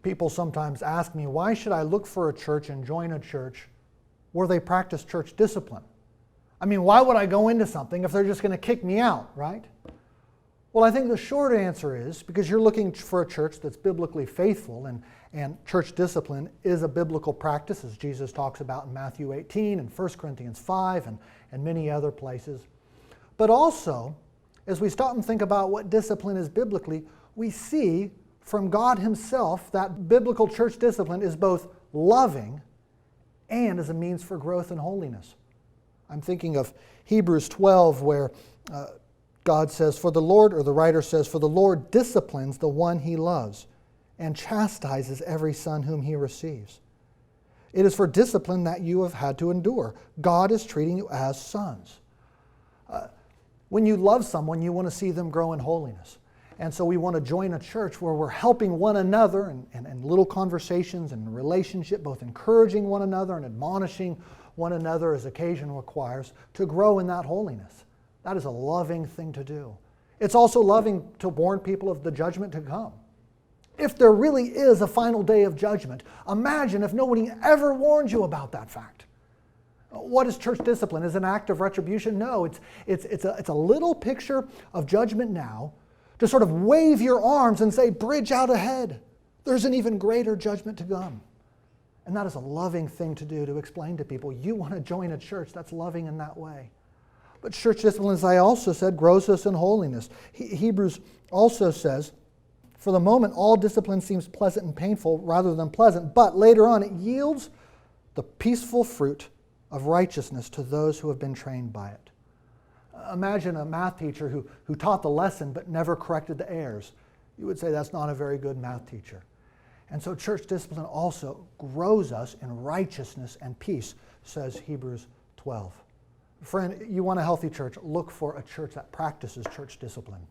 People sometimes ask me, why should I look for a church and join a church where they practice church discipline? I mean, why would I go into something if they're just going to kick me out, right? Well, I think the short answer is because you're looking for a church that's biblically faithful, and church discipline is a biblical practice, as Jesus talks about in Matthew 18 and 1 Corinthians 5 and many other places. But also, as we stop and think about what discipline is biblically, we see from God Himself that biblical church discipline is both loving and is a means for growth and holiness. I'm thinking of Hebrews 12 where God says, for the Lord, or the writer says, for the Lord disciplines the one He loves and chastises every son whom He receives. It is for discipline that you have had to endure. God is treating you as sons. When you love someone, you want to see them grow in holiness. And so we want to join a church where we're helping one another in little conversations and relationship, both encouraging one another and admonishing one another as occasion requires to grow in that holiness. That is a loving thing to do. It's also loving to warn people of the judgment to come. If there really is a final day of judgment, imagine if nobody ever warned you about that fact. What is church discipline? Is it an act of retribution? No, it's a little picture of judgment now to sort of wave your arms and say, bridge out ahead. There's an even greater judgment to come. And that is a loving thing to do, to explain to people, you want to join a church that's loving in that way. But church discipline, as I also said, grows us in holiness. Hebrews also says, for the moment, all discipline seems pleasant and painful rather than pleasant, but later on it yields the peaceful fruit of righteousness to those who have been trained by it. Imagine a math teacher who taught the lesson but never corrected the errors. You would say that's not a very good math teacher. And so church discipline also grows us in righteousness and peace, says Hebrews 12. Friend, you want a healthy church, look for a church that practices church discipline.